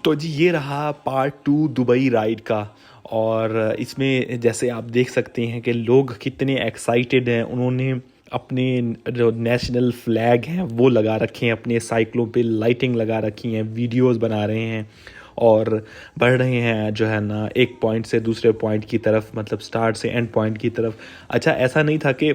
तो जी ये रहा पार्ट 2 दुबई राइड का। और इसमें जैसे आप देख सकते हैं कि लोग कितने एक्साइटेड हैं। उन्होंने अपने जो नेशनल फ्लैग हैं वो लगा रखे हैं, अपने साइकिलों पे लाइटिंग लगा रखी हैं, वीडियोस बना रहे हैं और बढ़ रहे हैं जो है ना एक पॉइंट से दूसरे पॉइंट की तरफ, मतलब स्टार्ट से एंड पॉइंट की तरफ। अच्छा, ऐसा नहीं था कि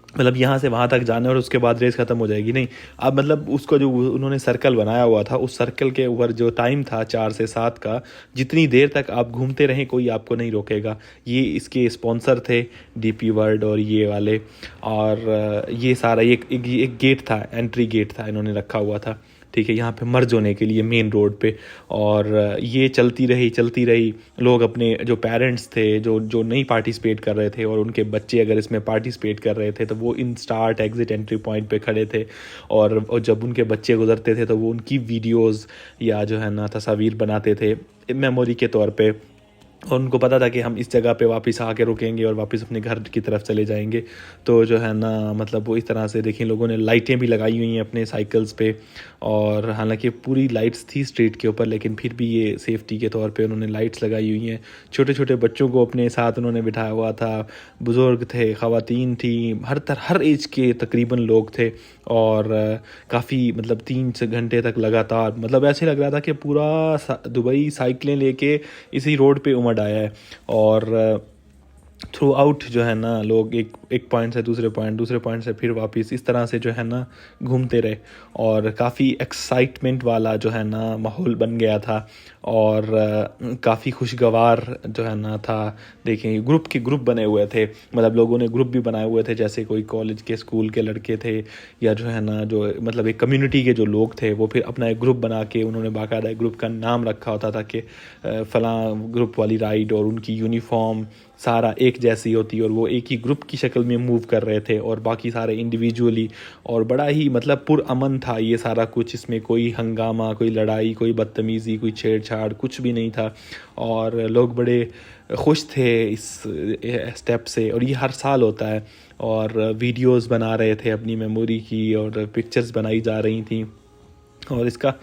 मतलब यहाँ से वहाँ तक जाना और उसके बाद रेस ख़त्म हो जाएगी, नहीं। अब मतलब उसको जो उन्होंने सर्कल बनाया हुआ था, उस सर्कल के ऊपर जो टाइम था 4 से 7 का, जितनी देर तक आप घूमते रहें कोई आपको नहीं रोकेगा। ये इसके स्पॉन्सर थे डीपी वर्ल्ड और ये वाले। और ये सारा एक गेट था, एंट्री गेट था इन्होंने रखा हुआ था, ठीक है, यहाँ पे मर्ज होने के लिए मेन रोड पे। और ये चलती रही। लोग अपने जो पेरेंट्स थे जो जो नहीं पार्टिसिपेट कर रहे थे और उनके बच्चे अगर इसमें पार्टिसिपेट कर रहे थे तो वो in start exit entry point पे खड़े थे। और जब उनके बच्चे गुजरते थे तो वो उनकी वीडियोस या जो है ना तस्वीर बनाते थे मेमोरी के तौर पे। और उनको पता था कि हम इस जगह पे वापस आके रुकेंगे और वापस अपने घर की तरफ चले जाएंगे। तो जो है ना मतलब वो इस तरह से देखिए, लोगों ने लाइटें भी लगाई हुई हैं अपने साइकिल्स पे। और हालांकि पूरी लाइट्स थी स्ट्रीट के ऊपर, लेकिन फिर भी ये सेफ्टी के तौर पे उन्होंने लाइट्स लगाई हुई हैं। छोटे छोटे बच्चों को अपने साथ उन्होंने बिठाया हुआ था, बुज़ुर्ग थे, ख़वातीन थी, हर एज के तकरीबन लोग थे। और काफ़ी मतलब 3 घंटे तक लगातार, मतलब ऐसे लग रहा था कि पूरा दुबई साइकिलें लेके इसी रोड पे उमड़ आया है। और थ्रू आउट जो है ना लोग एक पॉइंट से दूसरे पॉइंट से फिर वापस इस तरह से जो है ना घूमते रहे। और काफ़ी एक्साइटमेंट वाला जो है ना माहौल बन गया था। और काफ़ी खुशगवार जो है ना था। देखें, ग्रुप बने हुए थे, मतलब लोगों ने ग्रुप भी बनाए हुए थे, जैसे कोई कॉलेज के स्कूल के लड़के थे या जो है ना जो मतलब एक कम्युनिटी के जो लोग थे वो फिर अपना एक ग्रुप बना के उन्होंने बाकायदा एक ग्रुप का नाम रखा होता था कि फ़लाँ ग्रुप वाली राइड। और उनकी यूनिफॉर्म सारा एक जैसी होती और वो एक ही ग्रुप की शक्ल में मूव कर रहे थे और बाकी सारे इंडिविजुअली। और बड़ा ही मतलब पुरअमन था ये सारा कुछ, इसमें कोई हंगामा, कोई लड़ाई, कोई बदतमीज़ी, कोई छेड़छाड़ कुछ भी नहीं था। और लोग बड़े खुश थे इस स्टेप से। और ये हर साल होता है। और वीडियोस बना रहे थे अपनी मेमोरी की और पिक्चर्स बनाई जा रही थी। और इसका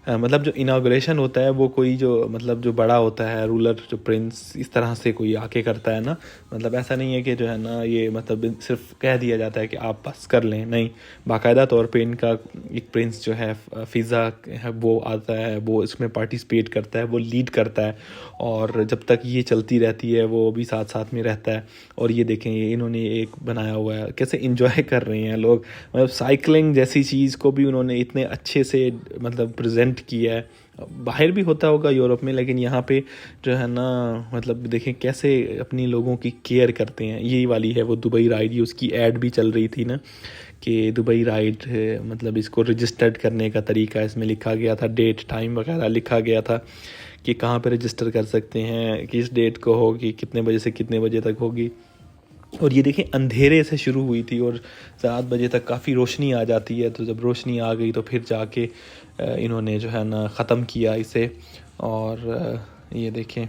मतलब जो इनाग्रेशन होता है वो कोई जो मतलब जो बड़ा होता है रूलर, जो प्रिंस, इस तरह से कोई आके करता है ना। मतलब ऐसा नहीं है कि जो है ना ये मतलब सिर्फ कह दिया जाता है कि आप बस कर लें, नहीं। बाकायदा तौर पे इनका एक प्रिंस जो है फ़िज़ा है वो आता है, वो इसमें पार्टिसिपेट करता है, वो लीड करता है। और जब तक ये चलती रहती है वो भी साथ साथ में रहता है। और ये देखें, ये इन्होंने एक बनाया हुआ है, कैसे इन्जॉय कर रहे हैं लोग। मतलब साइकिलिंग जैसी चीज़ को भी उन्होंने इतने अच्छे से मतलब प्रेजेंट किया है। बाहर भी होता होगा यूरोप में, लेकिन यहाँ पे जो है ना मतलब देखें कैसे अपनी लोगों की केयर करते हैं। यही वाली है वो दुबई राइड, ये उसकी ऐड भी चल रही थी ना कि दुबई राइड मतलब इसको रजिस्टर्ड करने का तरीका इसमें लिखा गया था, डेट टाइम वगैरह लिखा गया था कि कहाँ पे रजिस्टर कर सकते हैं, किस डेट को होगी, कितने बजे से कितने बजे तक होगी। और ये देखें अंधेरे से शुरू हुई थी और 7 बजे तक काफ़ी रोशनी आ जाती है। तो जब रोशनी आ गई तो फिर जाके इन्होंने जो है ना ख़त्म किया इसे। और ये देखें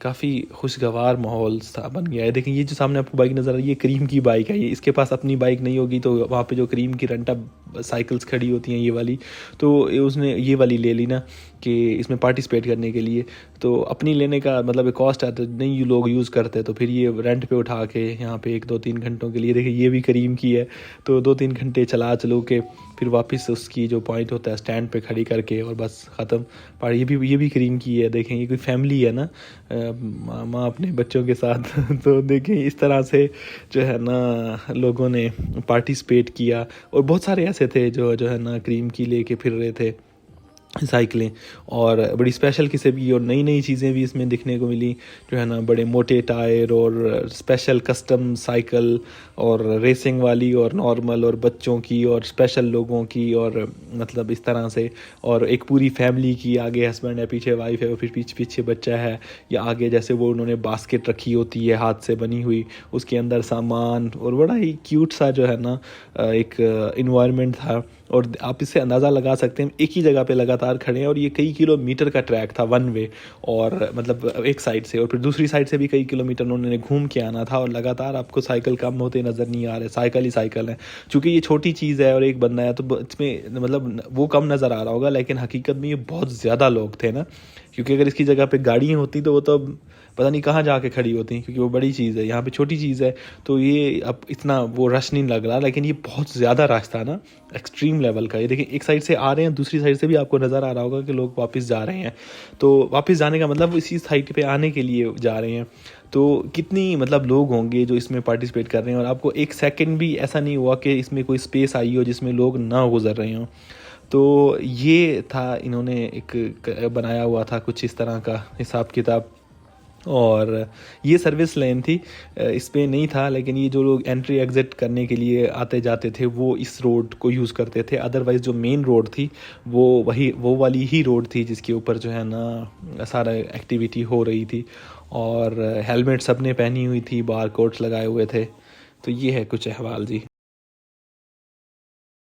काफ़ी खुशगवार माहौल सा बन गया है। देखें ये जो सामने आपको बाइक नज़र आ रही है, ये करीम की बाइक है। ये इसके पास अपनी बाइक नहीं होगी तो वहाँ पे जो करीम की रेंटा साइकिल्स खड़ी होती हैं ये वाली, तो उसने ये वाली ले ली ना कि इसमें पार्टिसिपेट करने के लिए। तो अपनी लेने का मतलब एक कॉस्ट है, तो नहीं लोग यूज़ करते, तो फिर ये रेंट पे उठा के यहाँ पे 1-2-3 घंटों के लिए, देखिए ये भी करीम की है, तो 2-3 घंटे चलो के फिर वापस उसकी जो पॉइंट होता है स्टैंड पे खड़ी करके और बस ख़त्म। पर ये भी करीम की है। देखें ये कोई फैमिली है ना, माँ अपने बच्चों के साथ तो देखें इस तरह से जो है ना लोगों ने पार्टिसिपेट किया। और बहुत सारे ऐसे थे जो है ना क्रीम की लेके फिर रहे थे साइकिलें। और बड़ी स्पेशल किस्म की और नई नई चीज़ें भी इसमें दिखने को मिली, जो है ना बड़े मोटे टायर और स्पेशल कस्टम साइकिल और रेसिंग वाली और नॉर्मल और बच्चों की और स्पेशल लोगों की और मतलब इस तरह से। और एक पूरी फैमिली की, आगे हस्बैंड है, पीछे वाइफ है और फिर पीछे पीछे बच्चा है। या आगे जैसे वो उन्होंने बास्केट रखी होती है हाथ से बनी हुई, उसके अंदर सामान। और बड़ा ही क्यूट सा जो है ना एक इन्वायरमेंट था। और आप इससे अंदाज़ा लगा सकते हैं एक ही जगह पे लगातार खड़े हैं और ये कई किलोमीटर का ट्रैक था वन वे, और मतलब एक साइड से और फिर दूसरी साइड से भी कई किलोमीटर उन्होंने घूम के आना था, और लगातार आपको साइकिल कम होते नज़र नहीं आ रहे, साइकिल ही साइकिल है। चूँकि ये छोटी चीज़ है और एक बंदा है तो इसमें मतलब वो कम नज़र आ रहा होगा, लेकिन हकीकत में ये बहुत ज़्यादा लोग थे ना, क्योंकि अगर इसकी जगह पे गाड़ियाँ होती तो वो तो पता नहीं कहाँ जाके खड़ी होती, क्योंकि वो बड़ी चीज़ है, यहाँ पे छोटी चीज़ है। तो ये अब इतना वो रश नहीं लग रहा, लेकिन ये बहुत ज़्यादा रश था ना, एक्सट्रीम लेवल का। ये देखिए एक साइड से आ रहे हैं, दूसरी साइड से भी आपको नज़र आ रहा होगा कि लोग वापस जा रहे हैं। तो वापस जाने का मतलब इसी साइड पे आने के लिए जा रहे हैं। तो कितनी मतलब लोग होंगे जो इसमें पार्टिसिपेट कर रहे हैं, और आपको एक सेकंड भी ऐसा नहीं हुआ कि इसमें कोई स्पेस आई हो जिसमें लोग ना गुजर रहे हों। तो ये था, इन्होंने एक बनाया हुआ था कुछ इस तरह का हिसाब किताब, और ये सर्विस लेन थी, इस पे नहीं था, लेकिन ये जो लोग एंट्री एग्ज़िट करने के लिए आते जाते थे वो इस रोड को यूज़ करते थे। अदरवाइज़ जो मेन रोड थी वो वाली ही रोड थी जिसके ऊपर जो है ना सारा एक्टिविटी हो रही थी, और हेलमेट सब ने पहनी हुई थी, बार कोड्स लगाए हुए थे। तो ये है कुछ अहवाल जी।